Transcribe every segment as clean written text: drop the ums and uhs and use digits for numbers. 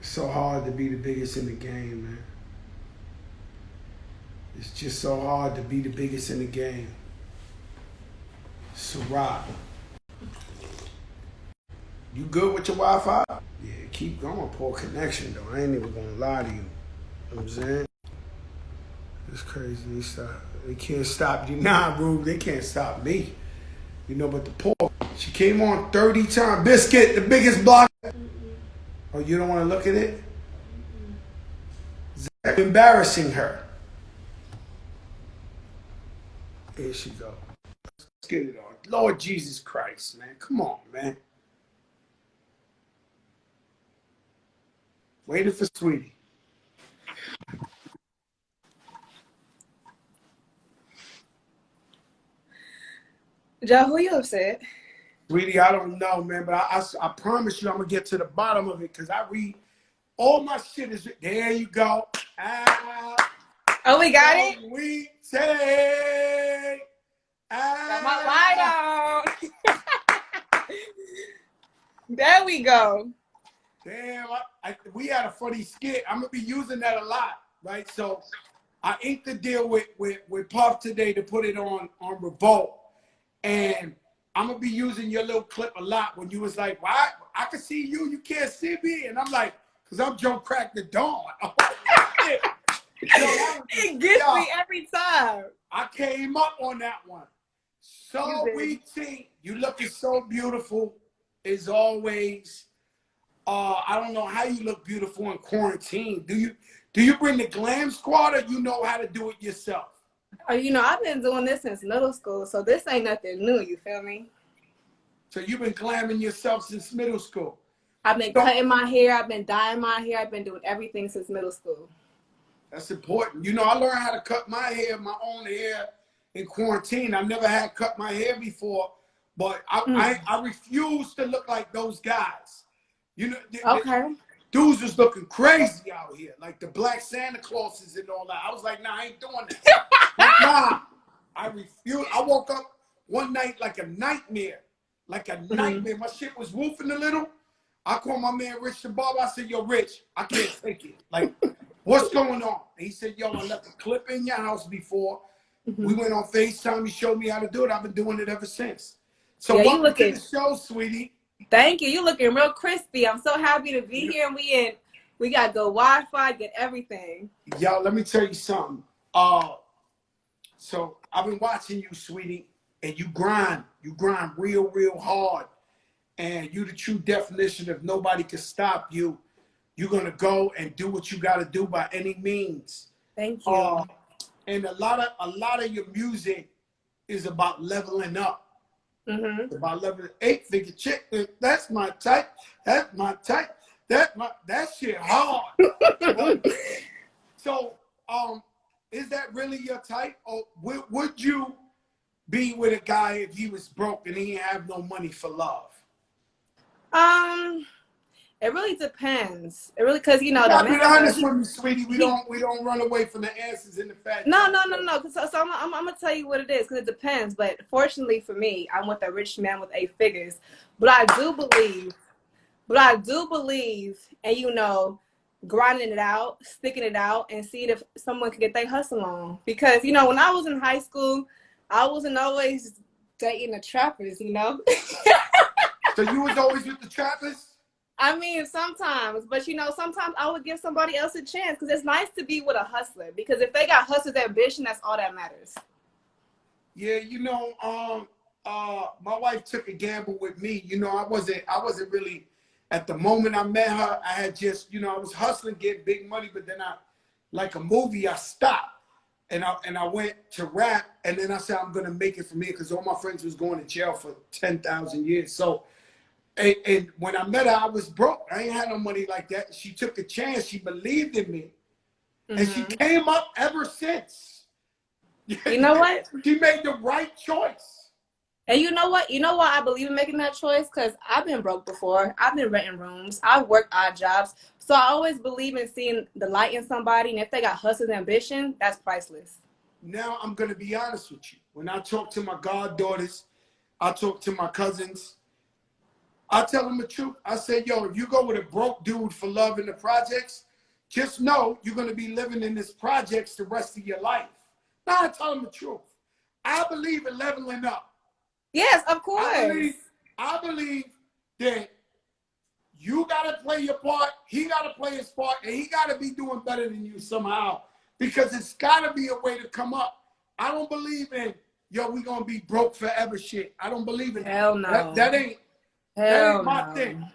So hard to be the biggest in the game, man. It's just so hard to be the biggest in the game. Ciroc. You good with your Wi-Fi? Yeah, keep going. Poor connection, though. I ain't even gonna lie to you. You know what I'm saying? It's crazy. They can't stop you. Nah, Rube, they can't stop me. You know, but the poor. She came on 30 times. Biscuit, the biggest block. Oh, you don't want to look at it? Zach embarrassing her. Here she go. Let's get it on. Lord Jesus Christ, man. Come on, man. Waiting for Sweetie. Joe, who you upset? Sweetie, I don't know, man, but I promise you I'm going to get to the bottom of it because I read all my shit. There you go. Oh, we got it? We take. Got my light on. There we go. Damn, we had a funny skit. I'm going to be using that a lot, right? So I inked the deal with Puff today to put it on Revolt. And I'm going to be using your little clip a lot when you was like, why? I can see you, you can't see me. And I'm like, because I'm Joe Crack the Dawn. It gets me every time. I came up on that one. So we see you looking so beautiful as always. I don't know how you look beautiful in quarantine. Do you bring the glam squad or you know how to do it yourself? You know, I've been doing this since middle school, so this ain't nothing new, you feel me? So you've been glamming yourself since middle school? I've been cutting my hair, I've been dyeing my hair, I've been doing everything since middle school. That's important. You know, I learned how to cut my hair, my own hair in quarantine. I never had cut my hair before, but I refuse to look like those guys. You know, okay. Dudes was looking crazy out here, like the black Santa Clauses and all that. I was like, nah, I ain't doing that. Nah, I refuse. I woke up one night like a nightmare, nightmare. My shit was woofing a little. I called my man Rich the barber. I said, yo, Rich, I can't take it. Like, what's going on? And he said, yo, I left a clip in your house before. We went on FaceTime. He showed me how to do it. I've been doing it ever since. So yeah, welcome to the show, sweetie. Thank you. You looking real crispy. I'm so happy to be here. And we got good Wi-Fi, get everything. Yo, let me tell you something. So I've been watching you, sweetie, and you grind real, real hard. And you the true definition of nobody can stop you. You're gonna go and do what you gotta do by any means. Thank you. And a lot of your music is about leveling up. About leveling 8-figure chick. That's my type. That's my type. That shit hard. So is that really your type? Or would you be with a guy if he was broke and he didn't have no money for love? It really depends. It really, cause you know. Be honest with me, sweetie. We don't run away from the answers in the fact. No. So I'm gonna tell you what it is, because it depends. But fortunately for me, I'm with a rich man with 8 figures. But I do believe, and you know, grinding it out, sticking it out, and seeing if someone can get their hustle on. Because you know, when I was in high school, I wasn't always dating the trappers. You know. So you was always with the trappers? I mean, sometimes, but you know, sometimes I would give somebody else a chance because it's nice to be with a hustler. Because if they got hustler's ambition, that's all that matters. Yeah, you know, my wife took a gamble with me. You know, I wasn't really. At the moment I met her, I had just, you know, I was hustling, getting big money, but then like a movie, I stopped. And I went to rap, and then I said, I'm going to make it from here because all my friends was going to jail for 10,000 years. So, and when I met her, I was broke. I ain't had no money like that. She took a chance. She believed in me. And she came up ever since. You know what? She made the right choice. And you know what? You know why I believe in making that choice? Because I've been broke before. I've been renting rooms. I've worked odd jobs. So I always believe in seeing the light in somebody. And if they got hustler's ambition, that's priceless. Now I'm going to be honest with you. When I talk to my goddaughters, I talk to my cousins, I tell him the truth. I say, yo, if you go with a broke dude for love in the projects, just know you're going to be living in this projects the rest of your life. Now I tell him the truth. I believe in leveling up. Yes, of course. I believe that you got to play your part, he got to play his part, and he got to be doing better than you somehow, because it's got to be a way to come up. I don't believe in, yo, we going to be broke forever shit. I don't believe in Hell no. That ain't my thing.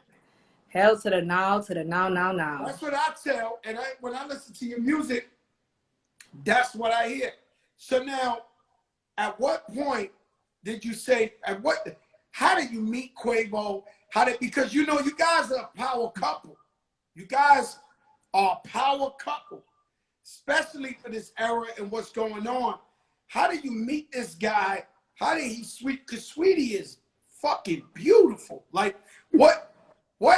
Hell to the no, to the no. That's what I tell, and when I listen to your music, that's what I hear. So now, at what point did you say, how did you meet Quavo? Because you know, you guys are a power couple. You guys are a power couple, especially for this era and what's going on. How did you meet this guy? How did he because Sweetie is fucking beautiful. Like, what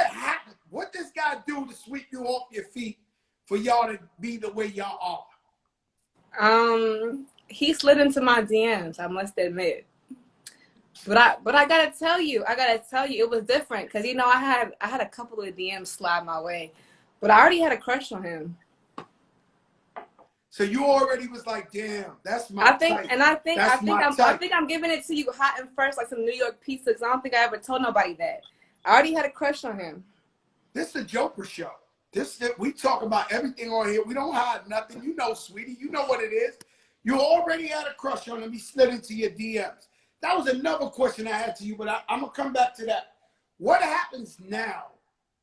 happened? What this guy do to sweep you off your feet for y'all to be the way y'all are? He slid into my DMs, I must admit. But I gotta tell you, it was different, because you know I had a couple of DMs slide my way, but I already had a crush on him. So you already was like, damn, that's my type. I think I'm giving it to you hot and fresh, like some New York pizza, because I don't think I ever told nobody that. I already had a crush on him. This is the Joker show. We talk about everything on here. We don't hide nothing. You know, Sweetie, you know what it is. You already had a crush on him. He slid into your DMs. That was another question I had to you, but I'm going to come back to that. What happens now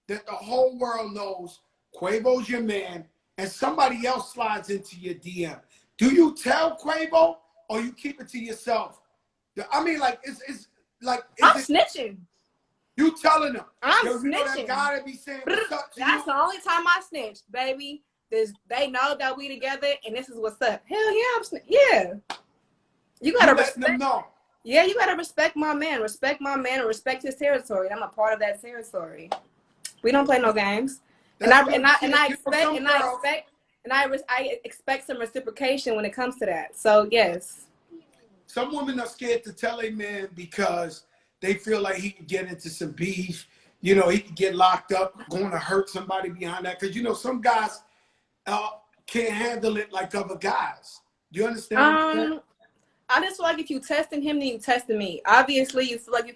that the whole world knows Quavo's your man and somebody else slides into your DM? Do you tell Quavo or you keep it to yourself? I mean, like, I'm snitching. You telling them. I'm snitching. You know that guy that be saying what's up to That's you? the only time I snitch, baby. They know that we together and this is what's up. Hell yeah, yeah. You gotta respect them know. Yeah, you gotta respect my man. Respect my man and respect his territory. And I'm a part of that territory. We don't play no games. I expect some reciprocation when it comes to that. So yes. Some women are scared to tell a man because they feel like he can get into some beef. You know, he can get locked up, going to hurt somebody behind that. Because, you know, some guys can't handle it like other guys. Do you understand? I just feel like if you testing him, then you testing me. Obviously, you feel like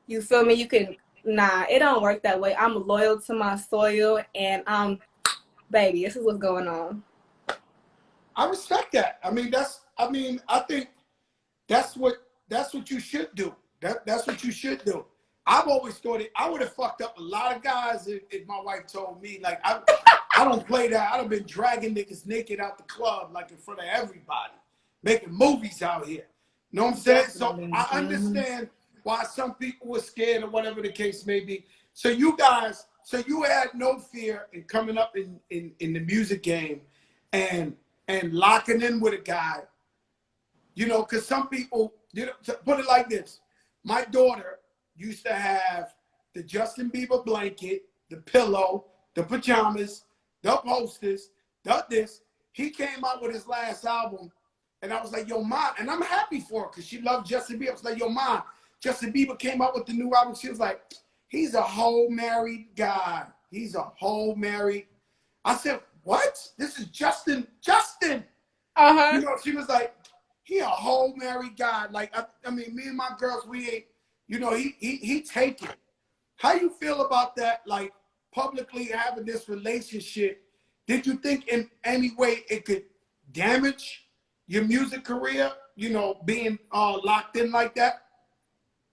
you feel me? Nah, it don't work that way. I'm loyal to my soil, and baby, this is what's going on. I respect that. I I think that's what you should do. That's what you should do. I've always thought I would have fucked up a lot of guys if my wife told me, like, I don't play that. I'd have been dragging niggas naked out the club, like, in front of everybody, making movies out here. You know what I'm saying? So I understand why some people were scared or whatever the case may be. So you had no fear in coming up in the music game and locking in with a guy, you know, because some people, you know, to put it like this, my daughter used to have the Justin Bieber blanket, the pillow, the pajamas, the posters, this. He came out with his last album, and I was like, yo, Mom, and I'm happy for her because she loved Justin Bieber. I was like, yo, Mom, Justin Bieber came out with the new album. She was like, he's a whole married guy. He's a whole married. I said, what? This is Justin. Uh-huh. You know, she was like, he a whole married guy. Like, I mean, me and my girls, we ain't, you know, he take it. How you feel about that, like, publicly having this relationship? Did you think in any way it could damage your music career, you know, being locked in like that?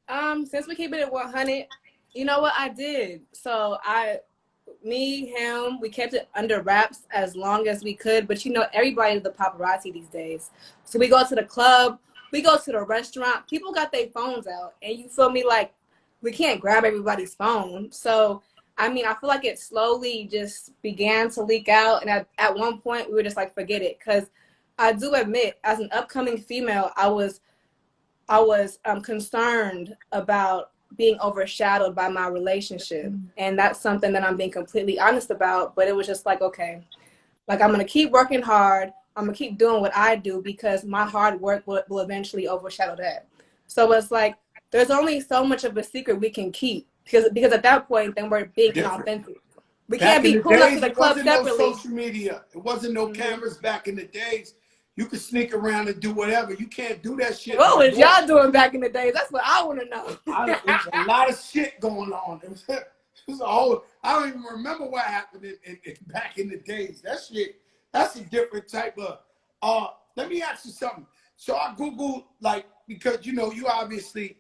Since we keep it at 100, you know what I did? So we kept it under wraps as long as we could, but you know, everybody's the paparazzi these days. So we go to the club, we go to the restaurant, people got their phones out, and you feel me, like, we can't grab everybody's phone. So, I mean, I feel like it slowly just began to leak out, and at one point, we were just like, forget it, because I do admit, as an upcoming female, I was concerned about being overshadowed by my relationship. And that's something that I'm being completely honest about. But it was just like, okay, like, I'm going to keep working hard. I'm going to keep doing what I do because my hard work will eventually overshadow that. So it's like, there's only so much of a secret we can keep. because at that point, then we're being Different. inauthentic. We Back can't in be the pulling up to days, the it club wasn't no separately. social media. It wasn't no cameras back in the days. You could sneak around and do whatever. You can't do that shit. What no was more. y'all doing back in the days? That's what I want to know. It was a lot of shit going on. It was a whole. I don't even remember what happened back in the days. That shit. That's a different type of. Let me ask you something. So I googled, like, because you obviously,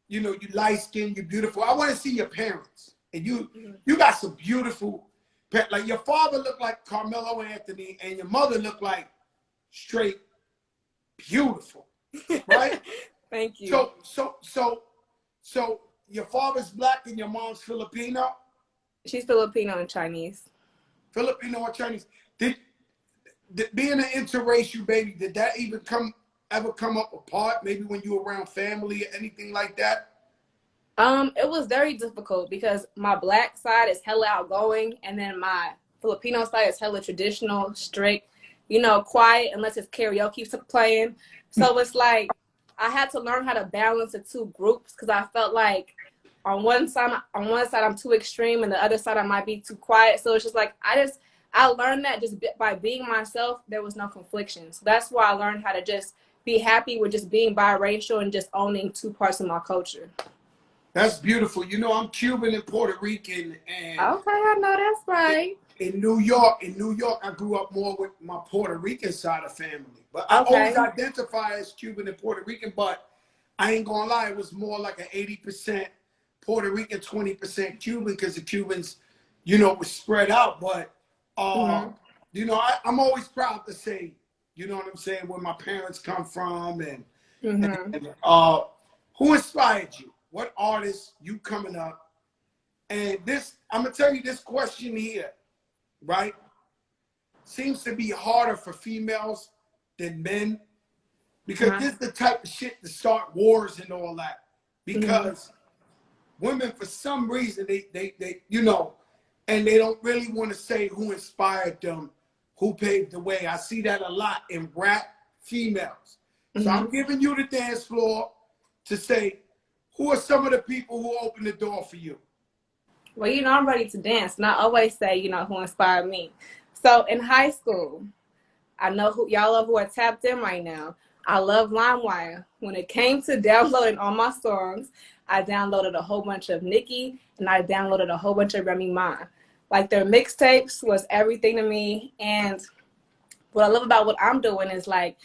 you light skinned, you're beautiful. I want to see your parents, and you got some beautiful. Like your father looked like Carmelo Anthony, and your mother looked like straight beautiful, right? Thank you. So your father's black and your mom's Filipino? She's Filipino and Chinese. Filipino or Chinese. Did being an interracial baby, did that even ever come up apart? Maybe when you were around family or anything like that? It was very difficult because my black side is hella outgoing, and then my Filipino side is hella traditional, strict, quiet unless it's karaoke playing. So it's like I had to learn how to balance the two groups because I felt like on one side I'm too extreme, and the other side I might be too quiet. So it's just like I learned that just by being myself, there was no confliction. So that's why I learned how to just be happy with just being biracial and just owning two parts of my culture. That's beautiful. I'm Cuban and Puerto Rican, and okay, I know that's right. In New York, I grew up more with my Puerto Rican side of family. But I always identify as Cuban and Puerto Rican, but I ain't gonna lie, it was more like an 80% Puerto Rican, 20% Cuban, because the Cubans, was spread out. But I'm always proud to say, you know what I'm saying, where my parents come from, and who inspired you? What artists you coming up? And I'm gonna tell you this question here, right? Seems to be harder for females than men, because this is the type of shit to start wars and all that. Because women, for some reason, they and they don't really want to say who inspired them, who paved the way. I see that a lot in rap females. So I'm giving you the dance floor to say, who are some of the people who opened the door for you? Well, I'm ready to dance, and I always say, who inspired me. So in high school, I know who y'all love who are tapped in right now. I love LimeWire. When it came to downloading all my songs, I downloaded a whole bunch of Nicki, and I downloaded a whole bunch of Remy Ma. Like, their mixtapes was everything to me. And what I love about what I'm doing is, like,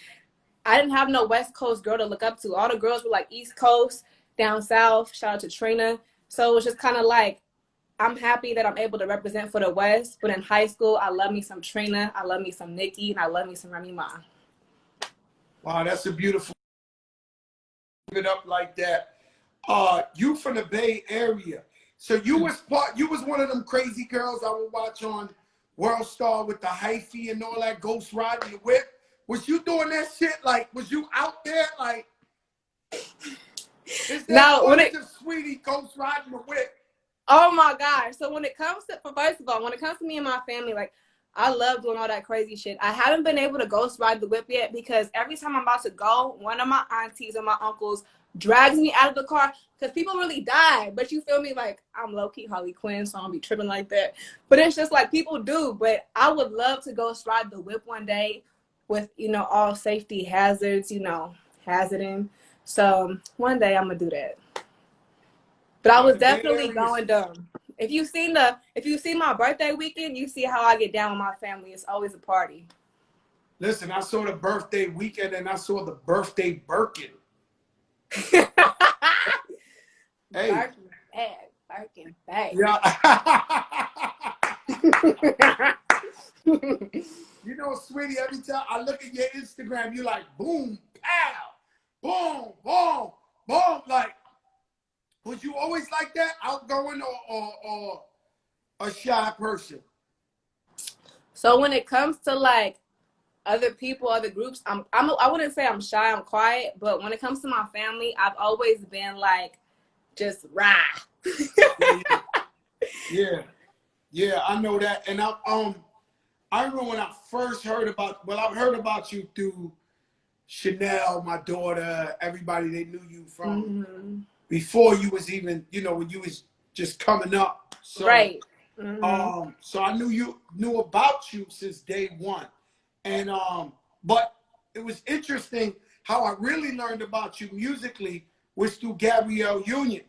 I didn't have no West Coast girl to look up to. All the girls were like East Coast, down south. Shout out to Trina. So it was just kind of like, I'm happy that I'm able to represent for the West. But in high school, I love me some Trina, I love me some Nicki, and I love me some Remy Ma. Wow, that's a beautiful. Give it up like that. You from the Bay Area, so you was one of them crazy girls I would watch on World Star with the hyphy and all that, ghost riding the whip. Was you doing that shit? Like, was you out there? Like, is that footage of Sweetie ghost riding the whip? Oh my gosh. So when it comes to, first of all, when it comes to me and my family, like, I love doing all that crazy shit. I haven't been able to ghost ride the whip yet because every time I'm about to go, one of my aunties or my uncles drags me out of the car because people really die. But you feel me? Like, I'm low-key Harley Quinn, so I don't be tripping like that. But it's just like people do. But I would love to ghost ride the whip one day with, all safety hazards, hazarding. So one day I'm going to do that. But I was definitely going dumb. If you see my birthday weekend, you see how I get down with my family. It's always a party. Listen, I saw the birthday weekend and I saw the birthday Birkin. Hey. Birkin bag. Yeah. Sweetie, every time I look at your Instagram, you like boom, pow, boom, boom, boom. Like, was you always like that, outgoing or a shy person? So when it comes to like other people, other groups, I wouldn't say I'm shy, I'm quiet, but when it comes to my family, I've always been like just rah. Yeah, I know that. And I remember when I first heard about, I've heard about you through Chanel, my daughter, everybody they knew you from before you was even, when you was just coming up. So, right. So I knew about you since day one, and but it was interesting how I really learned about you musically was through Gabrielle Union.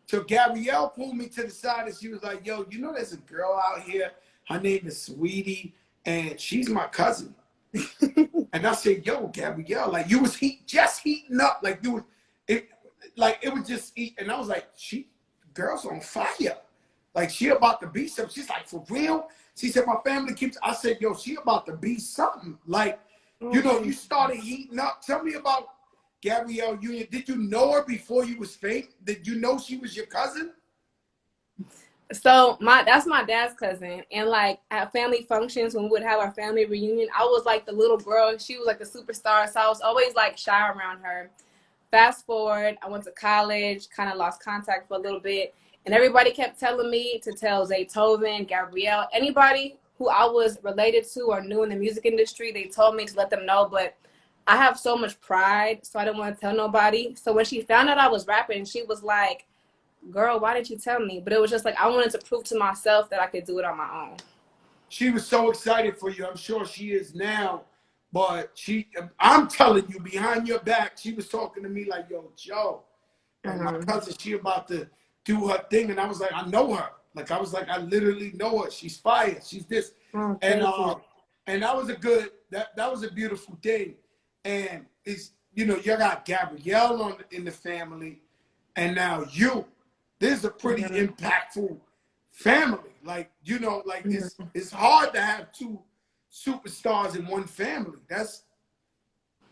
So Gabrielle pulled me to the side and she was like, "Yo, you know, there's a girl out here. Her name is Sweetie, and she's my cousin." And I said, "Yo, Gabrielle, like you was just heating up, like you was it was just heat." And I was like, girl's on fire, like she about to be something." She's like, "For real?" She said, "My family keeps." I said, "Yo, she about to be something." Like, you know, you started heating up. Tell me about Gabrielle Union. Did you know her before you was famous? Did you know she was your cousin? So that's my dad's cousin, and like at family functions when we would have our family reunion, I was like the little girl and she was like the superstar, so I was always like shy around her. Fast forward, I went to college, kind of lost contact for a little bit, and everybody kept telling me to tell Zaytoven, Gabrielle, anybody who I was related to or knew in the music industry, they told me to let them know, but I have so much pride, so I didn't want to tell nobody. So when she found out I was rapping, she was like, "Girl, why didn't you tell me?" But it was just like I wanted to prove to myself that I could do it on my own. She was so excited for you. I'm sure she is now. But I'm telling you, behind your back, she was talking to me like, "Yo, Joe, like my cousin, she about to do her thing." And I was like, "I know her." Like I was like, "I literally know her. She's fire. She's this." And that was that was a beautiful thing. And it's, you know, you got Gabrielle in the family, and now you. This is a pretty impactful family. Like, you know, like it's hard to have two superstars in one family. That's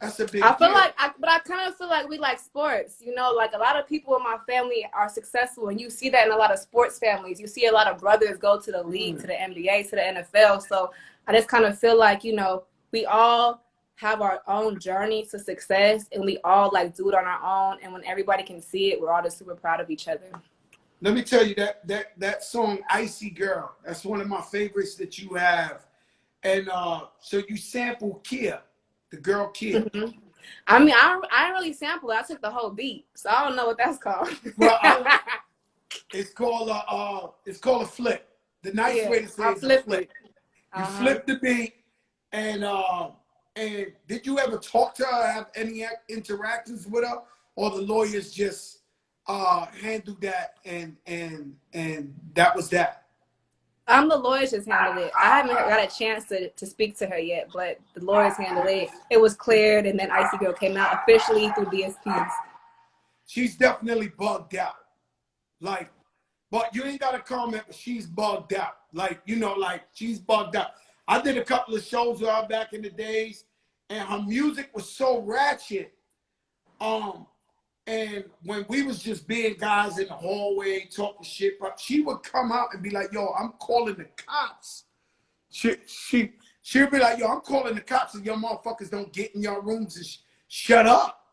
a big I feel deal. like, but I kind of feel like we like sports. You know, like a lot of people in my family are successful, and you see that in a lot of sports families. You see a lot of brothers go to the league, to the NBA, to the NFL. So I just kind of feel like, you know, we all have our own journey to success, and we all like do it on our own. And when everybody can see it, we're all just super proud of each other. Let me tell you that song "Icy Girl." That's one of my favorites that you have, and so you sample Kia, the girl Kia. I mean, I didn't really sample it. I took the whole beat, so I don't know what that's called. Well, it's called a flip. The nice way to say it is a flip. You flip the beat, and did you ever talk to her, have any interactions with her, or the lawyers just handled that and that was that? The lawyers just handled it. I haven't got a chance to speak to her yet, but the lawyers handled it. It was cleared, and then Icy Girl came out officially through DSPs. She's definitely bugged out. Like, but you ain't got to comment, but she's bugged out. Like, you know, like she's bugged out. I did a couple of shows with her back in the days, and her music was so ratchet. And when we was just being guys in the hallway talking shit, but she would come out and be like, "Yo, I'm calling the cops." She'd be like, "Yo, I'm calling the cops, and your motherfuckers don't get in your rooms and shut up."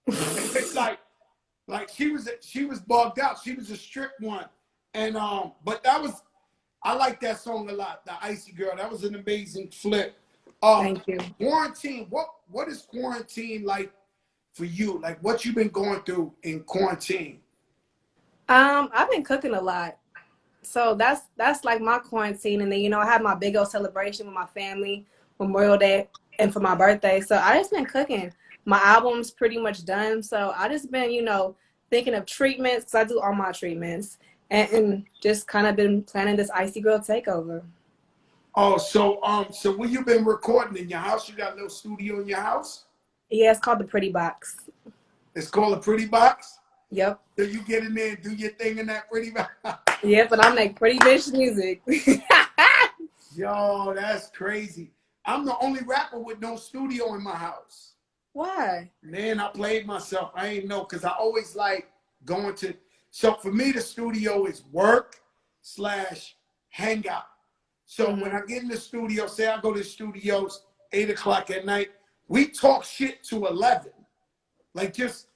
It's like she was bugged out. She was a strict one, and but I like that song a lot. The Icy Girl, that was an amazing flip. Thank you. Quarantine. What is quarantine like for you? Like, what you been going through in quarantine? I've been cooking a lot. So that's like my quarantine. And then, you know, I had my big old celebration with my family, Memorial Day, and for my birthday. So I just been cooking. My album's pretty much done. So I just been, you know, thinking of treatments, because I do all my treatments, and just kind of been planning this Icy Girl takeover. Oh, so when you been recording in your house, you got a little studio in your house? Yeah, it's called the Pretty Box. It's called a Pretty Box? Yep. So you get in there and do your thing in that Pretty Box? Yep, but I make pretty bitch music. Yo, that's crazy. I'm the only rapper with no studio in my house. Why? Man, I played myself. I ain't know, because I always like going to. So for me, the studio is work/hangout. So when I get in the studio, say I go to the studios 8 o'clock at night, we talk shit to 11. Like just,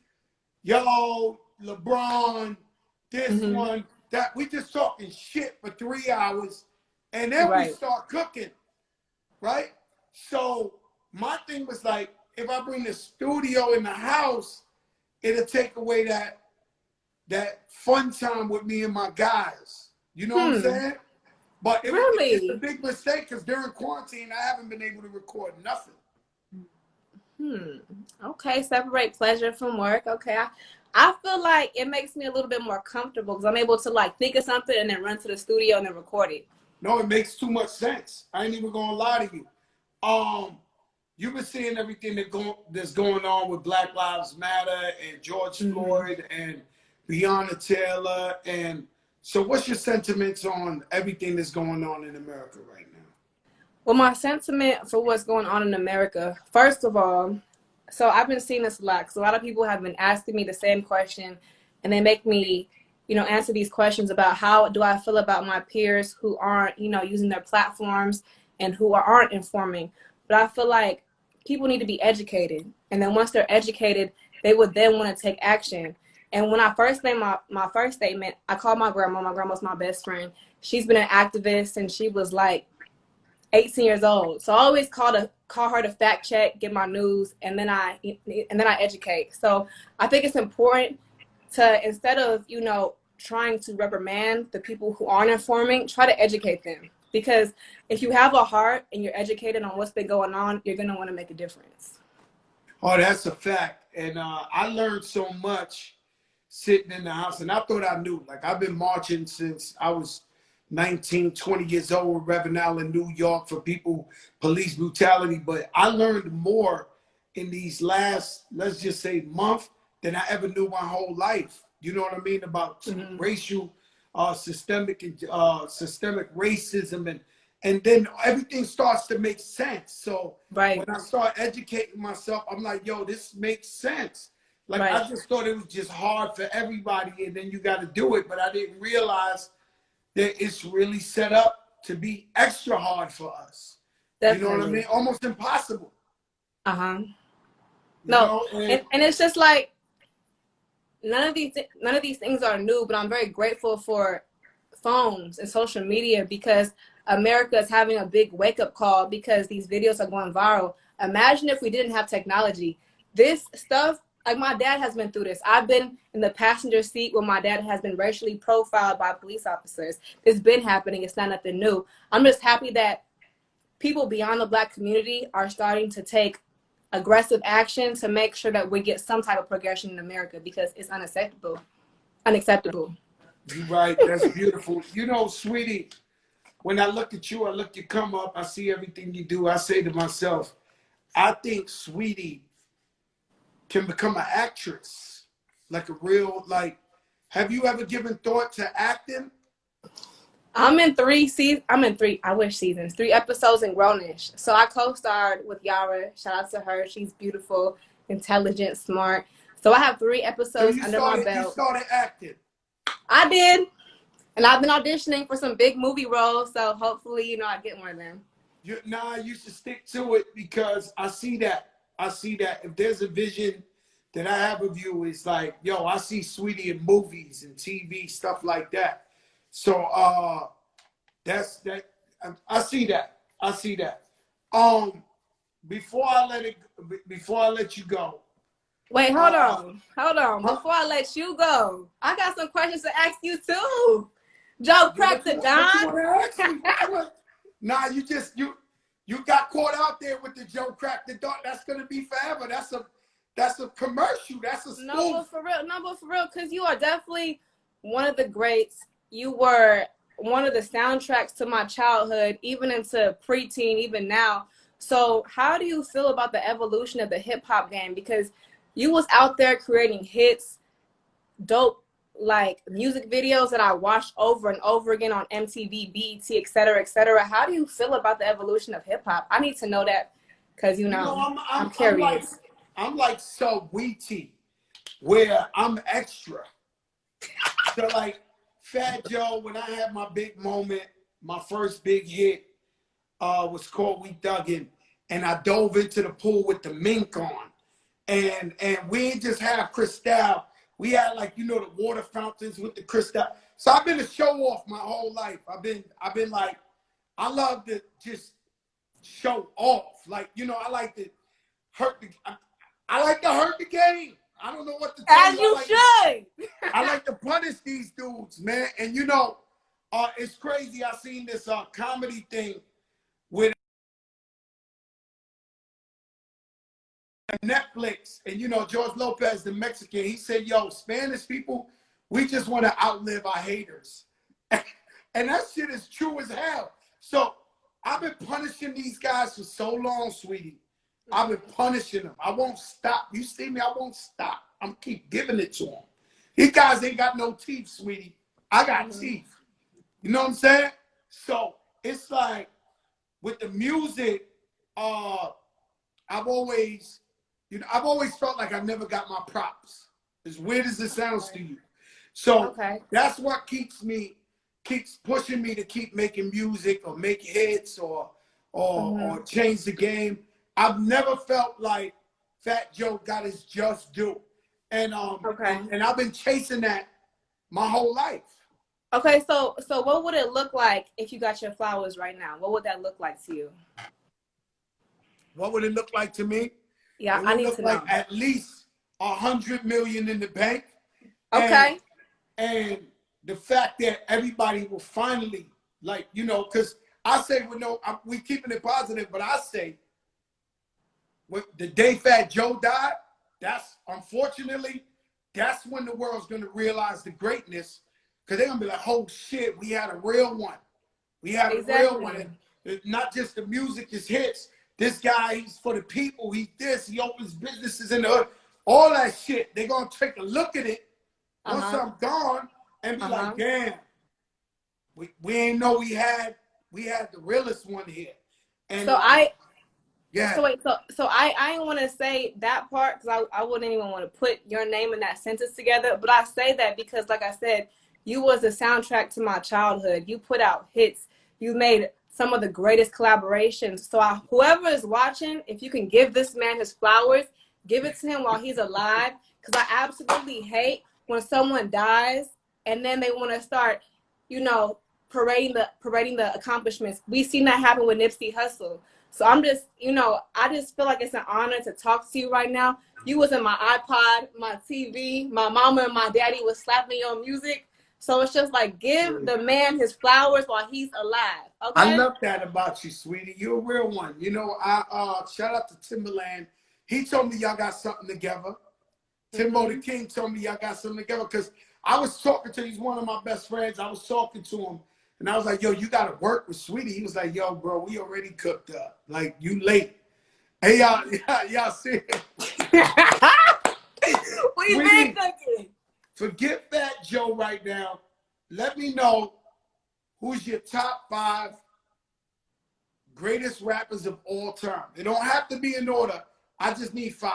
yo, LeBron, this one, that. We just talking shit for 3 hours, and then we start cooking, right? So my thing was like, if I bring the studio in the house, it'll take away that that fun time with me and my guys. You know what I'm saying? But it's a big mistake because during quarantine, I haven't been able to record nothing. Okay, separate pleasure from work. Okay, I feel like it makes me a little bit more comfortable because I'm able to like think of something and then run to the studio and then record it. No, it makes too much sense. I ain't even gonna lie to you. You've been seeing everything that's going on with Black Lives Matter and George Floyd and Breonna Taylor. And so what's your sentiments on everything that's going on in America right now? Well, my sentiment for what's going on in America, first of all, so I've been seeing this a lot because a lot of people have been asking me the same question and they make me, answer these questions about how do I feel about my peers who aren't, using their platforms and who aren't informing. But I feel like people need to be educated. And then once they're educated, they would then want to take action. And when I first made my first statement, I called my grandma. My grandma's my best friend. She's been an activist and she was like 18 years old. So I always call her to fact check, get my news, and then I educate. So I think it's important to, instead of, trying to reprimand the people who aren't informing, try to educate them. Because if you have a heart and you're educated on what's been going on, you're going to want to make a difference. Oh, that's a fact. And I learned so much sitting in the house. And I thought I knew. Like, I've been marching since I was 19, 20 years old with Reverend Allen, New York, for police brutality. But I learned more in these last, let's just say, month than I ever knew my whole life. You know what I mean? About racial, systemic racism, and then everything starts to make sense. So when I start educating myself, I'm like, yo, this makes sense. Like, I just thought it was just hard for everybody, and then you got to do it. But I didn't realize that it's really set up to be extra hard for us. Definitely. You know what I mean? Almost impossible. No, and it's just like, none of these things are new, but I'm very grateful for phones and social media because America is having a big wake-up call because these videos are going viral. Imagine if we didn't have technology. This stuff, like, my dad has been through this. I've been in the passenger seat where my dad has been racially profiled by police officers. It's been happening. It's not nothing new. I'm just happy that people beyond the Black community are starting to take aggressive action to make sure that we get some type of progression in America because it's unacceptable. You're right. That's beautiful. Sweetie, when I look at you, I look you come up, I see everything you do. I say to myself, I think Sweetie can become an actress, like a real, like, have you ever given thought to acting? I'm in 3 seasons. I wish seasons, 3 episodes in Grownish. So I co-starred with Yara. Shout out to her. She's beautiful, intelligent, smart. So I have 3 episodes under my belt. You started acting. I did. And I've been auditioning for some big movie roles. So hopefully, I get one of them. You should stick to it because I see that. If there's a vision that I have of you, it's like, yo, I see Sweetie in movies and TV, stuff like that. So that's that. I see that. Before I let you go. Wait, hold on. Before I let you go, I got some questions to ask you too. Joe cracked the Don. Nah, you got caught out there with the Joe cracked the Don. That's gonna be forever. That's a commercial. That's a spoof. No, but for real, because you are definitely one of the greats. You were one of the soundtracks to my childhood, even into preteen, even now. So how do you feel about the evolution of the hip hop game? Because you was out there creating hits, dope, like music videos that I watched over and over again on MTV, BET, et cetera, et cetera. How do you feel about the evolution of hip hop? I need to know that because, I'm curious. I'm like so witty, where I'm extra. So like, Fat Joe, when I had my big moment, my first big hit was called We Thuggin', and I dove into the pool with the mink on. And we didn't just have Cristal. We had, like, the water fountains with the Cristal. So I've been a show off my whole life. I've been like, I love to just show off. Like, I like to hurt the game. I don't know what to tell As you. you should. I like to punish these dudes, man. And it's crazy. I seen this comedy thing with Netflix, and George Lopez, the Mexican, he said, "Yo, Spanish people, we just want to outlive our haters," and that shit is true as hell. So I've been punishing these guys for so long, sweetie. I've been punishing them. I won't stop. You see me? I won't stop. I'm keep giving it to them. These guys ain't got no teeth, sweetie. I got teeth. You know what I'm saying? So it's like with the music, I've always felt like I never got my props. As weird as it sounds to you. So that's what keeps pushing me to keep making music or make hits or change the game. I've never felt like Fat Joe got his just due. And and I've been chasing that my whole life. Okay, so what would it look like if you got your flowers right now? What would that look like to you? What would it look like to me? Yeah, I need to know. Like at least 100 million in the bank. Okay. And the fact that everybody will finally, like, because I say, we keeping it positive, but I say, the day Fat Joe died, unfortunately, that's when the world's going to realize the greatness, because they're going to be like, oh shit, we had a real one. We had a real one. And not just the music, his hits. This guy, he's for the people. He opens businesses in the hood. All that shit. They're going to take a look at it once I'm gone and be like, damn, we ain't know we had the realest one here. And so I ain't want to say that part because I wouldn't even want to put your name in that sentence together. But I say that because, like I said, you was the soundtrack to my childhood. You put out hits. You made some of the greatest collaborations. So whoever is watching, if you can give this man his flowers, give it to him while he's alive. Because I absolutely hate when someone dies and then they want to start, parading the accomplishments. We've seen that happen with Nipsey Hussle. So I'm just, I just feel like it's an honor to talk to you right now. You was in my iPod, my TV, my mama and my daddy was slapping your music. So it's just like, give the man his flowers while he's alive. Okay? I love that about you, sweetie. You're a real one. I shout out to Timberland. He told me y'all got something together. Timbo the King told me y'all got something together because I was talking to, he's one of my best friends. I was talking to him and I was like, yo, you got to work with Sweetie. He was like, yo, bro, we already cooked up. Like, you late. Hey, y'all see it? We been cooking. Forget Fat Joe right now. Let me know who's your top 5 greatest rappers of all time. They don't have to be in order. I just need 5.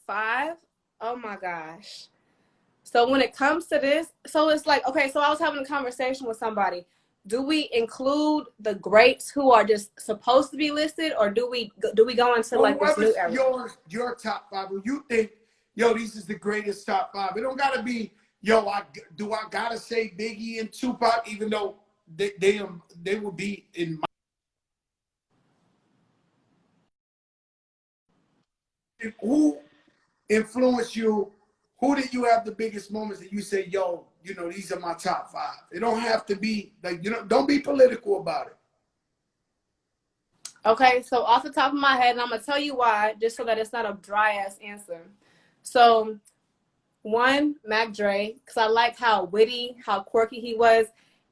5? Oh my gosh. So when it comes to this, so it's like, okay, so I was having a conversation with somebody. Do we include the greats who are just supposed to be listed, or do we go into like this new era? Your top 5, who you think, yo, this is the greatest top 5. It don't gotta be, yo, I gotta say Biggie and Tupac, even though they will be in my. Who influenced you? Who did you have the biggest moments that you say, yo, these are my top 5? It don't have to be like, don't be political about it. Okay, so off the top of my head, and I'm gonna tell you why, just so that it's not a dry ass answer. So 1, Mac Dre, because I like how witty, how quirky he was.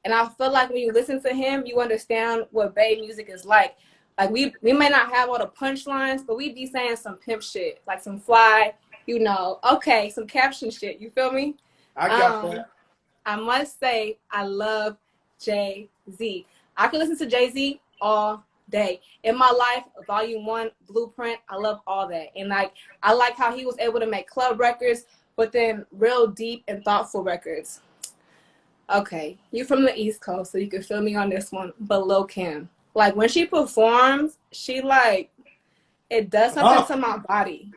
And I feel like when you listen to him, you understand what Bay music is like. Like we may not have all the punchlines, but we be saying some pimp shit, like some fly, some caption shit. You feel me? I got that. I must say, I love Jay-Z. I can listen to Jay-Z all day. In My Life, Volume 1, Blueprint, I love all that. And I like how he was able to make club records, but then real deep and thoughtful records. Okay, you from the East Coast, so you can feel me on this one. But Lil' Kim, like when she performs, she it does something to my body.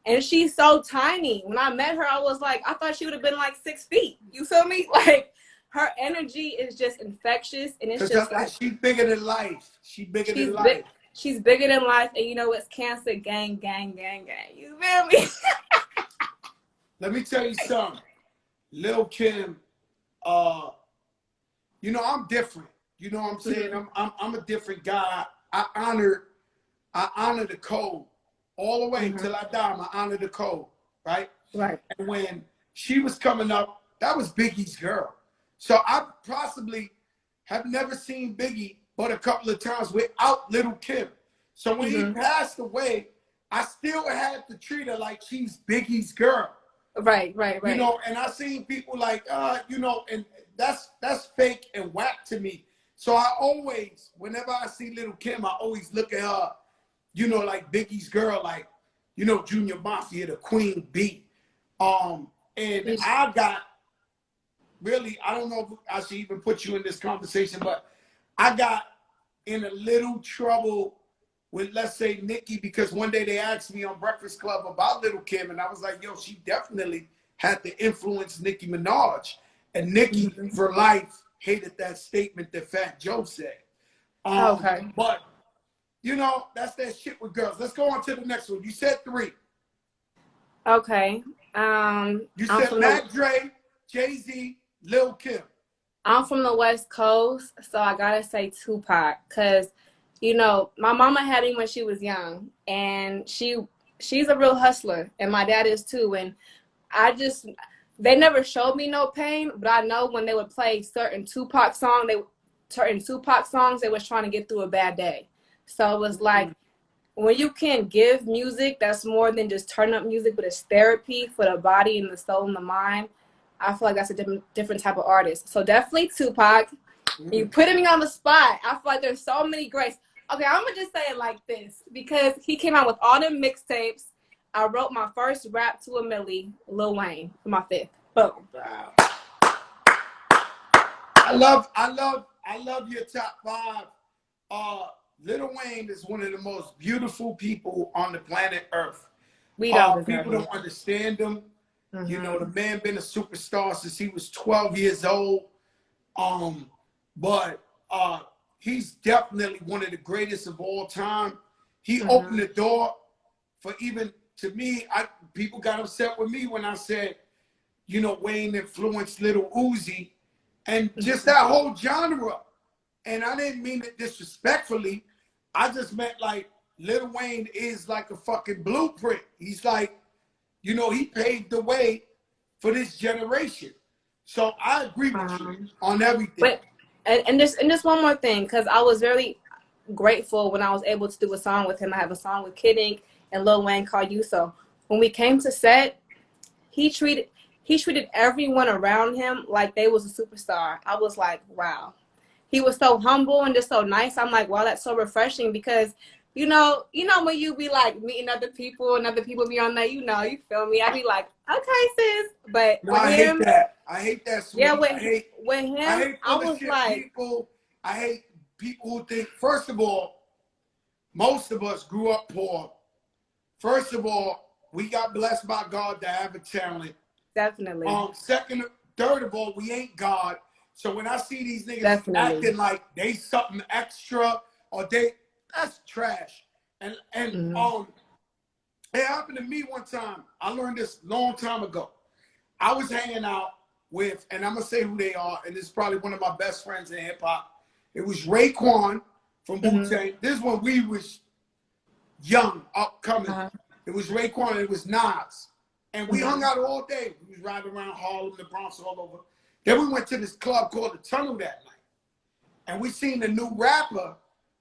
And she's so tiny. When I met her, I was like, I thought she would have been like 6 feet. You feel me? Like her energy is just infectious, and it's just like she's bigger than life. She's bigger than life. she's bigger than life, and you know it's cancer, gang, gang, gang, gang. You feel me? Let me tell you something. Lil' Kim, you know, I'm different. You know what I'm saying? I'm a different guy. I honor the code all the way until I die. I honor the code, right? Right. And when she was coming up, that was Biggie's girl. So I possibly have never seen Biggie but a couple of times without Lil' Kim. So when he passed away, I still had to treat her like she's Biggie's girl. Right. You know, and I seen people like, you know, and that's fake and whack to me. So I always, whenever I see Lil' Kim, I always look at her, you know, like Biggie's girl, like, you know, Junior Mafia, the Queen Bee. And I got really, I don't know if I should even put you in this conversation, but I got in a little trouble with, let's say, Nicki, because one day they asked me on Breakfast Club about Lil' Kim, and I was like, yo, she definitely had to influence Nicki Minaj. And Nicki, for life, hated that statement that Fat Joe said. Okay. But, you know, that's that shit with girls. Let's go on to the next one. You said 3. Okay. You said Mac Dre, Jay-Z, Lil' Kim. I'm from the West Coast, so I gotta say Tupac, because, you know, my mama had me when she was young, and she's a real hustler, and my dad is too, and they never showed me no pain, but I know when they would play certain Tupac songs, they was trying to get through a bad day. So it was like, when you can give music that's more than just turn up music, but it's therapy for the body and the soul and the mind, I feel like that's a different type of artist. So definitely Tupac. You putting me on the spot. I feel like there's so many greats. Okay, I'm gonna just say it like this, because he came out with all them mixtapes. I wrote my first rap to a milli, Lil Wayne, for my 5th. Boom. Wow. I love your top 5. Lil Wayne is one of the most beautiful people on the planet Earth. People don't understand him. You know, the man been a superstar since he was 12 years old. But he's definitely one of the greatest of all time. He opened the door for, even to me, people got upset with me when I said, you know, Wayne influenced Lil Uzi and just that whole genre. And I didn't mean it disrespectfully. I just meant like Lil Wayne is like a fucking blueprint. He's like, you know, he paved the way for this generation. So I agree with you on everything. But and just one more thing, because I was very grateful when I was able to do a song with him. I have a song with Kid Ink and Lil Wayne called You So. When we came to set, he treated everyone around him like they was a superstar. I was like, wow. He was so humble and just so nice. I'm like, wow, that's so refreshing, because you know when you be like meeting other people and other people be on there, you know, you feel me? I be like, okay, sis. But no, with him, I hate that. Sweetie. Yeah, with him, I was like, I hate people who think, first of all, most of us grew up poor. First of all, we got blessed by God to have a talent. Definitely. Third of all, we ain't God. So when I see these niggas acting like they something extra or that's trash. And it happened to me one time. I learned this long time ago. I was hanging out with, and I'm gonna say who they are, and this is probably one of my best friends in hip hop. It was Raekwon from Wu-Tang. This is when we was young, upcoming. It was Raekwon and it was Nas. And we hung out all day. We was riding around Harlem, the Bronx, all over. Then we went to this club called The Tunnel that night. And we seen the new rapper.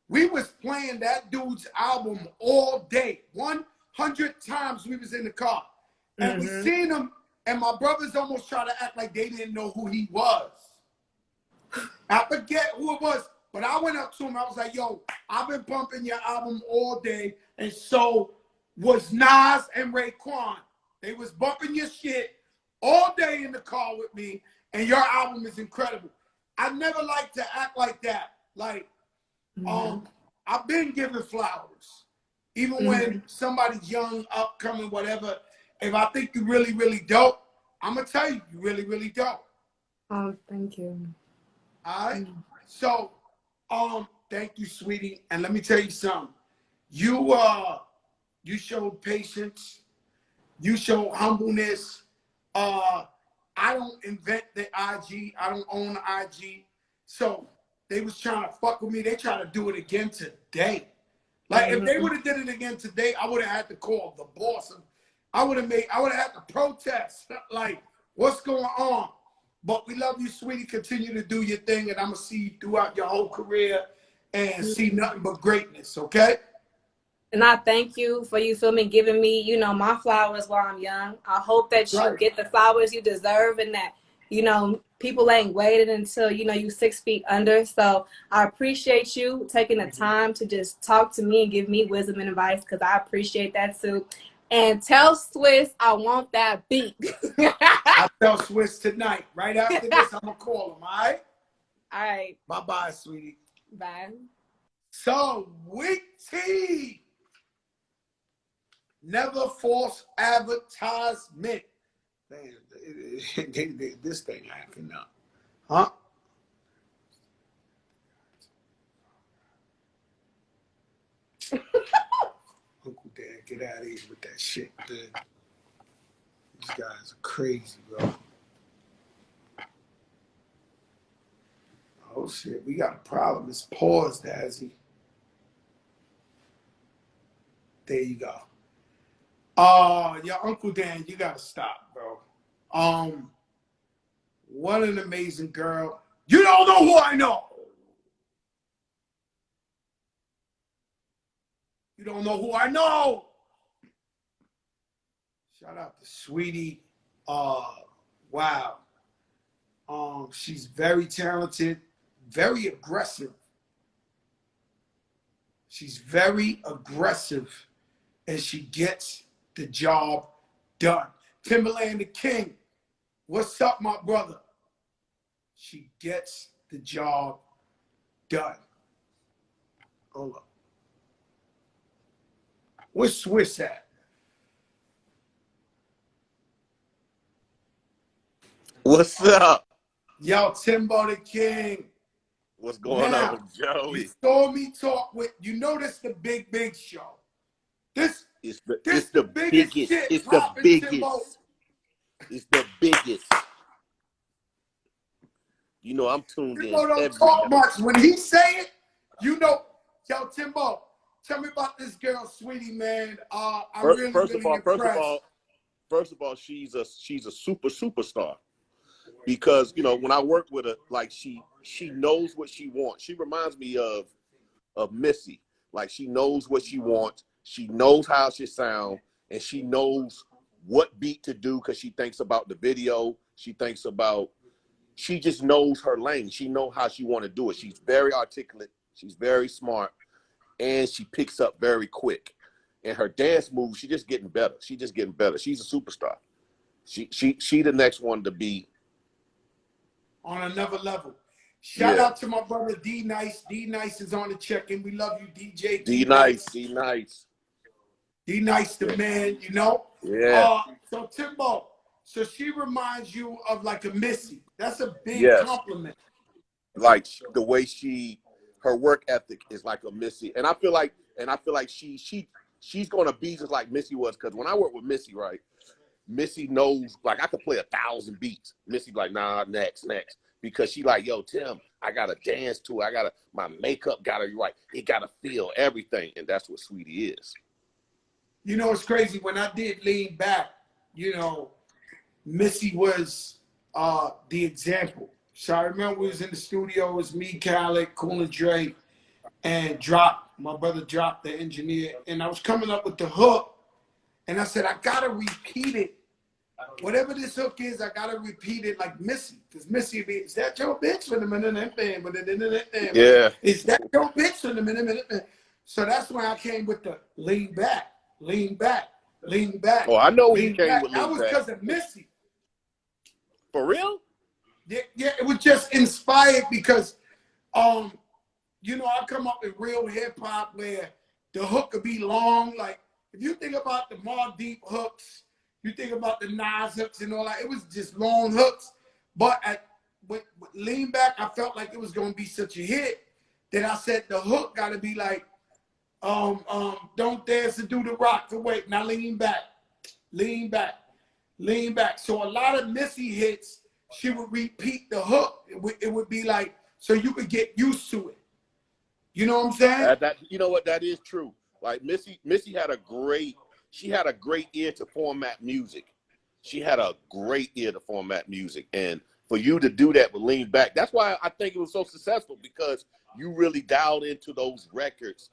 We was playing that dude's album all day. 100 times we was in the car. And we seen him, and my brothers almost tried to act like they didn't know who he was. I forget who it was, but I went up to him. I was like, yo, I've been bumping your album all day, and so was Nas and Raekwon. They was bumping your shit all day in the car with me, and your album is incredible. I never like to act like that. Like, I've been giving flowers. Even when somebody's young, upcoming, whatever, if I think you're really, really dope, I'm going to tell you, you're really, really dope. Oh, thank you. All right? So, thank you, sweetie. And let me tell you something. you showed patience. You showed humbleness. I don't invent the IG. I don't own the IG. So they was trying to fuck with me. They trying to do it again today. Like if they would have did it again today, I would have had to call the boss. I would have had to protest. Like, what's going on? But we love you, sweetie. Continue to do your thing, and I'm gonna see you throughout your whole career and see nothing but greatness, okay? And I thank you for, you feel me, giving me, you know, my flowers while I'm young. I hope that you get the flowers you deserve, and that, you know, people ain't waited until, you know, you 6 feet under. So I appreciate you taking the time to just talk to me and give me wisdom and advice, because I appreciate that too. And tell Swiss I want that beat. I'll tell Swiss tonight. Right after this, I'm going to call him, all right? All right. Bye-bye, sweetie. Bye. So, weak tea. Never false advertisement. Man, this thing acting up. Huh? Uncle Dan, get out of here with that shit, dude. These guys are crazy, bro. Oh, shit. We got a problem. It's paused, Dazzy. There you go. Your Uncle Dan, you gotta stop, bro. What an amazing girl. You don't know who I know. You don't know who I know. Shout out to Sweetie. Wow. She's very talented, very aggressive. She's very aggressive, and she gets the job done. Timberland the King, what's up, my brother? She gets the job done. Hold up. Where's Swiss at? What's up? Yo, Timbo the King. What's going now, on, Joey? You saw me talk with, you know this the big show. This it's the biggest shit. it's the biggest. Timbo. It's the biggest. You know I'm tuned Timbo in don't every talk night. much. When he say it, you know, yo, Timbo, tell me about this girl, Sweetie, man. I'm really impressed. First of all, she's a superstar. Because, you know, when I work with her, like she knows what she wants. She reminds me of Missy. Like, she knows what she wants. She knows how she sound, and she knows what beat to do because she thinks about the video. She just knows her lane. She knows how she want to do it. She's very articulate. She's very smart, and she picks up very quick. And her dance moves, she's just getting better. She's just getting better. She's a superstar. She the next one to be on another level. Shout out to my brother D Nice. D Nice is on the check-in. We love you, DJ. D Nice. D Nice, the man, you know? Yeah. So Timbo, so she reminds you of like a Missy. That's a big compliment. Like the way her work ethic is like a Missy. And I feel like she's gonna be just like Missy was, because when I work with Missy, right? Missy knows, like, I could play 1,000 beats. Missy like, nah, next. Because she like, yo, Tim, I gotta dance to it. My makeup gotta be right. It gotta feel everything. And that's what Sweetie is. You know, it's crazy. When I did Lean Back, you know, Missy was the example. So I remember we was in the studio, it was me, Khaled, Cool and Dre, and my brother Drop, the engineer. And I was coming up with the hook. And I said, I gotta repeat it. Whatever this hook is, I gotta repeat it like Missy. Because Missy be, is that your bitch? Yeah. Is that your bitch? So that's when I came with the lean back. Oh, I know when you came with lean back. That was because of Missy. For real? Yeah, it was just inspired because, you know, I come up with real hip hop where the hook could be long. Like, if you think about the more deep hooks, you think about the Nas hooks and all that, it was just long hooks. But with Lean Back, I felt like it was going to be such a hit that I said the hook got to be like Don't dance to do the rock for wait. Now lean back, lean back, lean back. So a lot of Missy hits, she would repeat the hook. It would be like, so you could get used to it. You know what I'm saying? You know what, that is true. Like Missy had a great ear to format music. She had a great ear to format music. And for you to do that with Lean Back, that's why I think it was so successful, because you really dialed into those records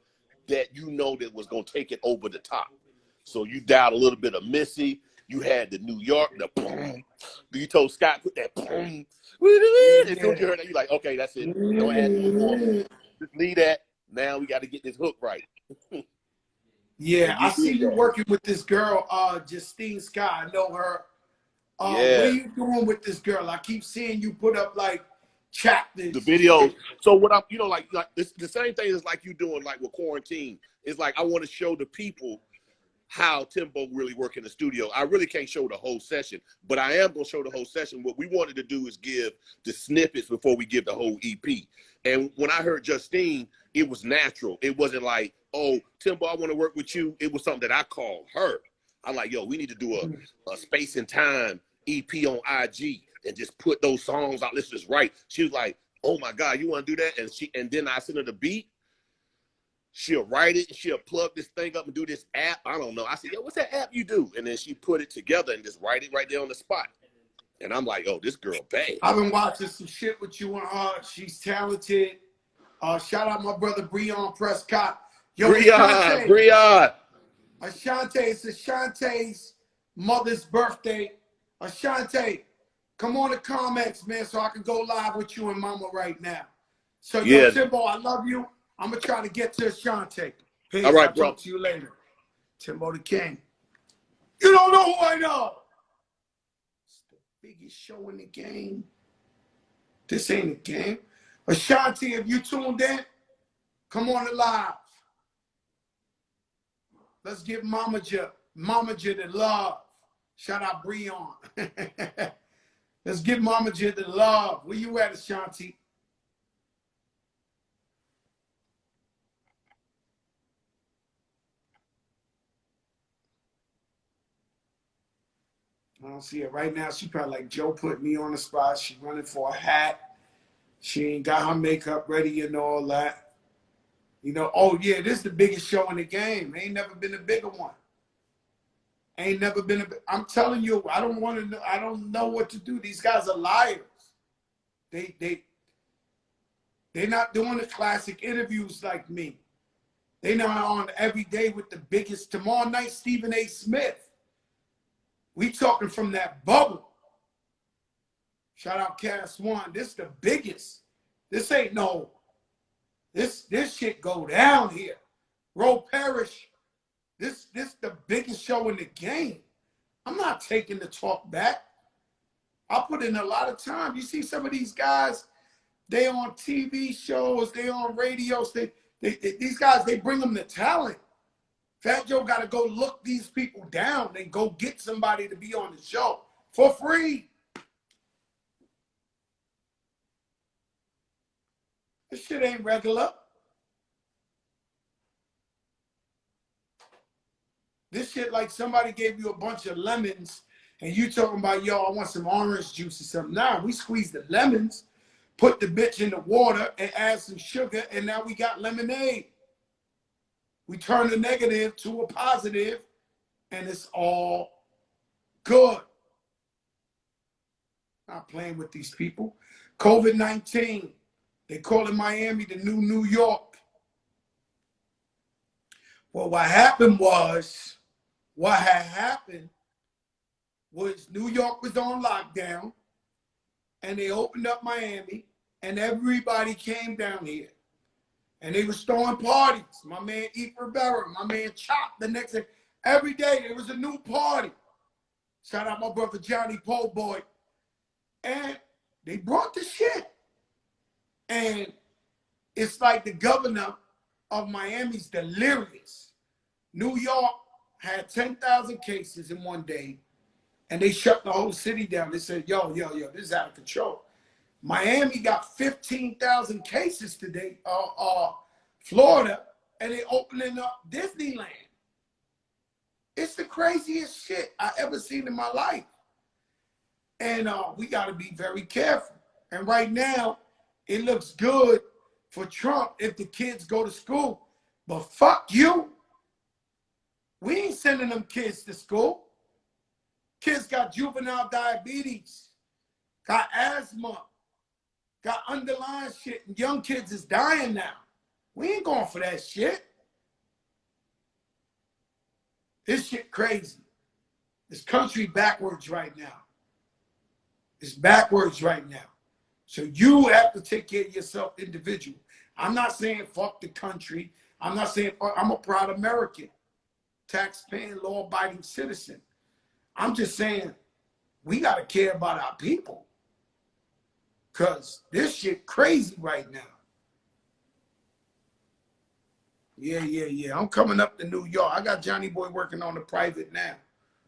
that you know that was going to take it over the top. So you dialed a little bit of Missy. You had the New York, the boom. You told Scott, put that boom. As soon as you heard that, you're like, okay, that's it. Don't add no more. Just leave that. Now we got to get this hook right. Yeah, I see you working with this girl, Justine Scott. I know her. What are you doing with this girl? I keep seeing you put up like chapters. The videos. So what I'm, you know, like this, the same thing is like you doing like with quarantine. It's like I want to show the people how Timbo really work in the studio. I really can't show the whole session, but I am gonna show the whole session. What we wanted to do is give the snippets before we give the whole EP. And when I heard Justine, it was natural. It wasn't like, oh, Timbo, I want to work with you. It was something that I called her. I'm like, yo, we need to do a space and time EP on IG and just put those songs out. Let's just write. She was like, oh my God, you want to do that? And then I sent her the beat. She'll write it and she'll plug this thing up and do this app. I don't know. I said, yo, what's that app you do? And then she put it together and just write it right there on the spot. And I'm like, oh, this girl bad. I've been watching some shit with you and her. She's talented. Shout out my brother Breon Prescott. Yo, Breon. Ashante, it's Ashante's mother's birthday. Ashante, come on the comments, man, so I can go live with you and mama right now. So, yo, Timbo, I love you. I'm going to try to get to Ashante. Peace. All right, I'll bro. talk to you later. Timbo the King. You don't know who I know. It's the biggest show in the game. This ain't a game. Ashanti, if you tuned in, come on the live. Let's give Mama J the love. Shout out Breon. Let's give Mama J the love. Where you at, Ashanti? I don't see it right now. She probably like, Joe put me on the spot. She's running for a hat. She ain't got her makeup ready and all that. You know, oh yeah, this is the biggest show in the game. Ain't never been a bigger one. Ain't never been I'm telling you, I don't want to know, I don't know what to do. These guys are liars. They're not doing the classic interviews like me. They now on every day with the biggest. Tomorrow night, Stephen A. Smith. We talking from that bubble. Shout out Cass One. This the biggest. This ain't no. This shit go down here. Ro Parrish. This the biggest show in the game. I'm not taking the talk back. I put in a lot of time. You see some of these guys, they on TV shows, they on radios. These guys, they bring them the talent. Fat Joe got to go look these people down and go get somebody to be on the show for free. This shit ain't regular. This shit like somebody gave you a bunch of lemons and you talking about, yo, I want some orange juice or something. Nah, we squeeze the lemons, put the bitch in the water and add some sugar, and now we got lemonade. We turn the negative to a positive, and it's all good. Not playing with these people. COVID-19, they call it Miami the new New York. Well, what happened was New York was on lockdown, and they opened up Miami, and everybody came down here. And they was throwing parties. My man Eat Rivera, my man Chop the next day. Every day there was a new party. Shout out my brother Johnny Po Boy. And they brought the shit. And it's like the governor of Miami's delirious. New York had 10,000 cases in one day. And they shut the whole city down. They said, yo, this is out of control. Miami got 15,000 cases today. Florida and they opening up Disneyland. It's the craziest shit I ever seen in my life. And we got to be very careful. And right now, it looks good for Trump if the kids go to school. But fuck you. We ain't sending them kids to school. Kids got juvenile diabetes, got asthma, got underlying shit, and young kids is dying now. We ain't going for that shit. This shit crazy. This country backwards right now. It's backwards right now. So you have to take care of yourself individually. I'm not saying fuck the country. I'm not saying I'm a proud American, tax-paying, law-abiding citizen. I'm just saying we got to care about our people because this shit crazy right now. Yeah. I'm coming up to New York. I got Johnny Boy working on the private now.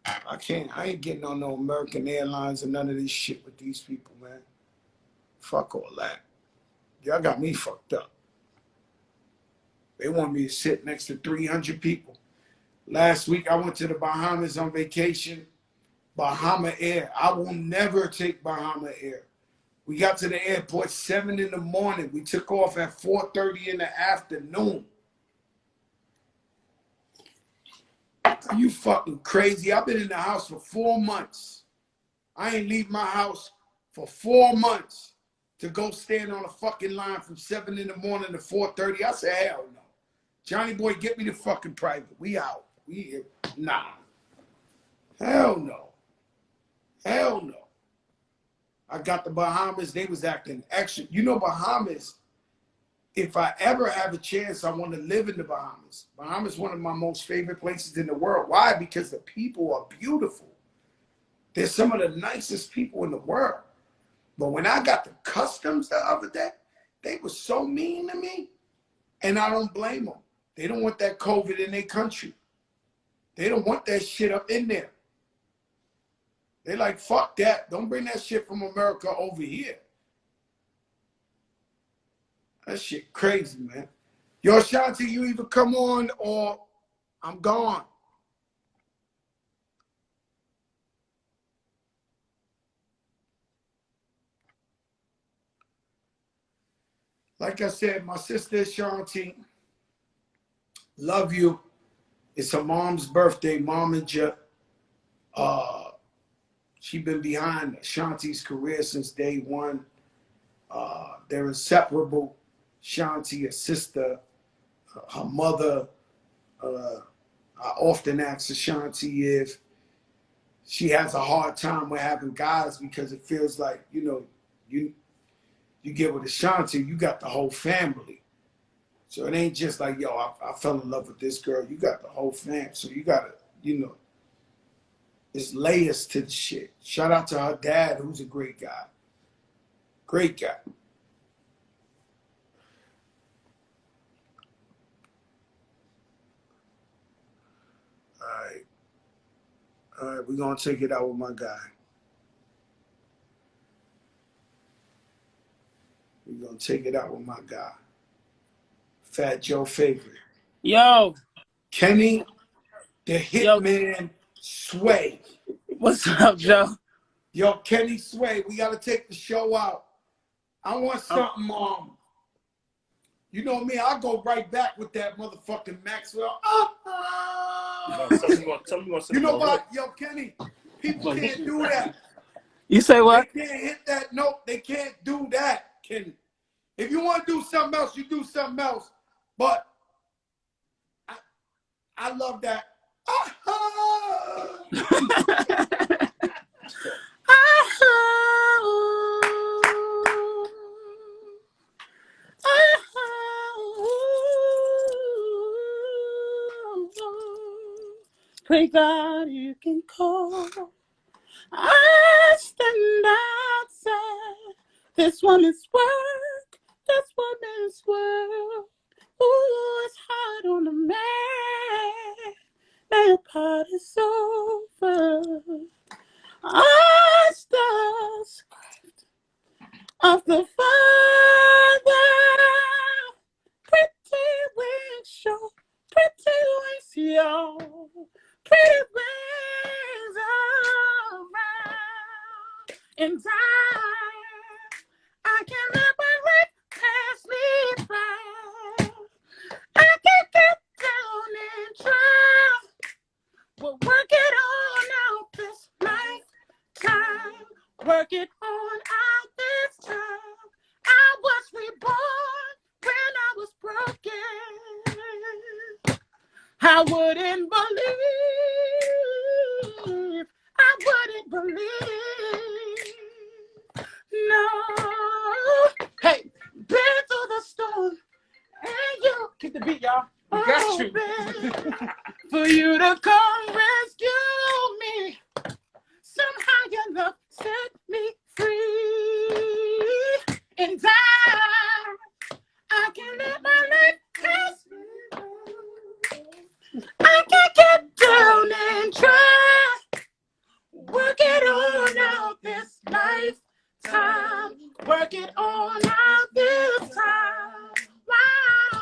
I ain't getting on no American Airlines or none of this shit with these people, man. Fuck all that. Y'all got me fucked up. They want me to sit next to 300 people. Last week, I went to the Bahamas on vacation. Bahama Air. I will never take Bahama Air. We got to the airport 7 in the morning. We took off at 4:30 in the afternoon. Are you fucking crazy? I've been in the house for 4 months. I ain't leave my house for 4 months to go stand on a fucking line from 7 in the morning to 4:30. I said, hell no. Johnny Boy, get me the fucking private. We out. Nah. Hell no. Hell no. I got the Bahamas. They was acting extra. You know, Bahamas, if I ever have a chance, I want to live in the Bahamas. Bahamas is one of my most favorite places in the world. Why? Because the people are beautiful. They're some of the nicest people in the world. But when I got the customs the other day, they were so mean to me. And I don't blame them. They don't want that COVID in their country. They don't want that shit up in there. They like, fuck that. Don't bring that shit from America over here. That shit crazy, man. Yo, Shanti, you either come on or I'm gone. Like I said, my sister Shanti, love you. It's her mom's birthday, Mom and Jeff. She been behind Shanti's career since day one. They're inseparable. Shanti, a sister, her mother. I often ask Shanti if she has a hard time with having guys because it feels like, you know, you get with Ashanti, you got the whole family. So it ain't just like, yo, I fell in love with this girl. You got the whole fam. So you got to, you know, there's layers to the shit. Shout out to her dad, who's a great guy. Great guy. All right, we're going to take it out with my guy. We're going to take it out with my guy. Fat Joe favorite. Yo. Kenny, the Hitman Sway. What's up, Joe? Yo, Kenny Sway, we got to take the show out. I want something, you know me, I'll go right back with that motherfucking Maxwell. You know what? Yo, Kenny, people can't do that. You say what? They can't hit that note. They can't do that, Kenny. If you want to do something else, you do something else. But I love that. Pray God you can call. I stand outside this woman's work. This woman's work. Ooh, it's hard on the man. That part is over. I still script of the father. Pretty wing show. can't let my life pass me by. I can get down and try. We'll work it on out this lifetime. Work it on out this time. I was reborn when I was broken. I wouldn't believe. I wouldn't believe. No. Hey, been through the storm. And you keep the beat, y'all. You got you. For you to come rescue me. Somehow your love set me free. And I can live my life pass me. I can get down and try. Work it on out this lifetime. Work it on out this time. Wow,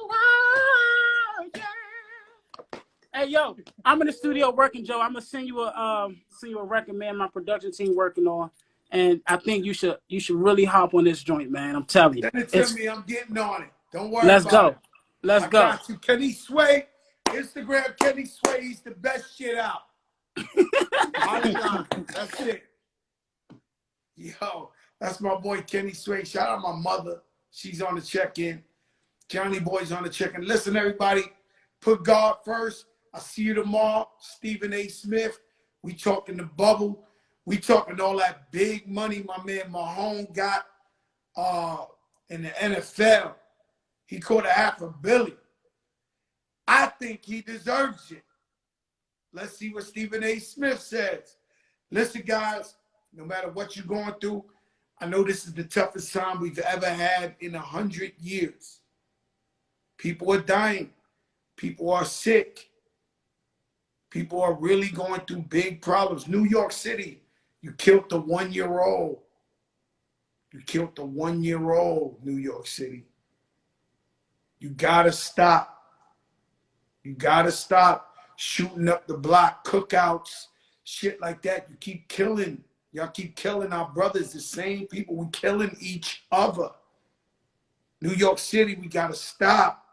wow, yeah. Hey, yo, I'm in the studio working, Joe. I'm gonna send you a record, man. My production team working on, and I think you should really hop on this joint, man. I'm telling you. Send it to me. I'm getting on it. Don't worry Let's about go. it. Let's go. Got you. Kenny Sway. Instagram Kenny Sway. He's the best shit out. That's it. Yo, that's my boy Kenny Sway. Shout out my mother. She's on the check-in. Johnny Boy's on the check-in. Listen, everybody, put God first. I'll see you tomorrow. Stephen A. Smith. We talking the bubble. We talking all that big money my man Mahone got in the NFL. He caught $500 million. I think he deserves it. Let's see what Stephen A. Smith says. Listen, guys, no matter what you're going through, I know this is the toughest time we've ever had in 100 years. People are dying. People are sick. People are really going through big problems. New York City, you killed the 1-year-old. You killed the 1-year-old, New York City. You gotta stop. You gotta stop shooting up the block, cookouts, shit like that. You keep killing. Y'all keep killing our brothers, the same people. We killing each other. New York City, we gotta stop.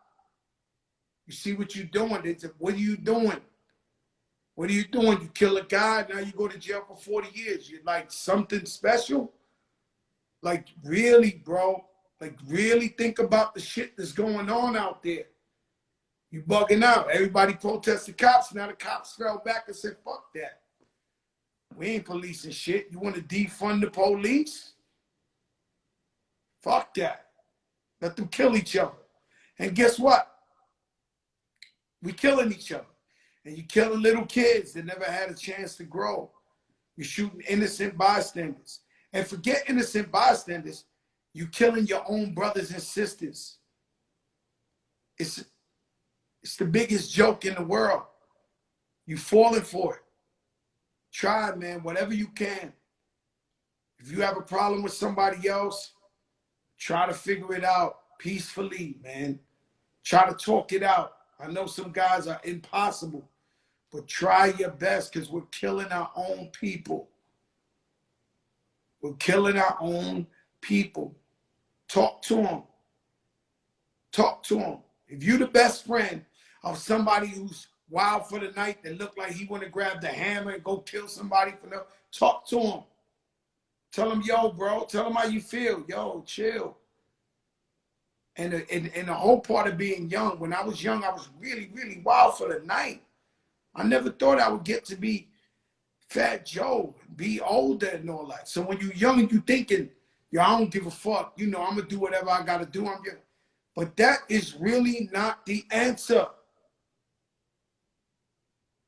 You see what you're doing. What are you doing? What are you doing? You kill a guy, now you go to jail for 40 years. You're like something special? Like really, bro? Like really think about the shit that's going on out there. You bugging out. Everybody protest the cops. Now the cops fell back and said, fuck that. We ain't policing shit. You want to defund the police? Fuck that. Let them kill each other. And guess what? We killing each other. And you killing little kids that never had a chance to grow. You're shooting innocent bystanders. And forget innocent bystanders. You killing your own brothers and sisters. It's the biggest joke in the world. You falling for it. Try, man, whatever you can. If you have a problem with somebody else, try to figure it out peacefully, man. Try to talk it out. I know some guys are impossible, but try your best because we're killing our own people. We're killing our own people. Talk to them. Talk to them. If you're the best friend of somebody who's wild for the night that look like he want to grab the hammer and go kill somebody for no, talk to him. Tell him, yo, bro, tell him how you feel. Yo, chill. And the whole part of being young, when I was young, I was really, really wild for the night. I never thought I would get to be Fat Joe, be older and all that. So when you're young, you thinking, yo, I don't give a fuck. You know, I'm going to do whatever I got to do. But that is really not the answer.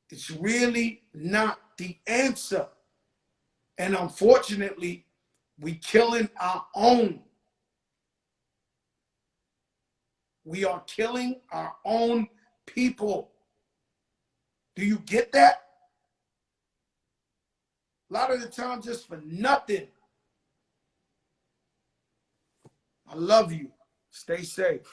It's really not the answer. And unfortunately, we killing our own. We are killing our own people. Do you get that? A lot of the time just for nothing. I love you. Stay safe.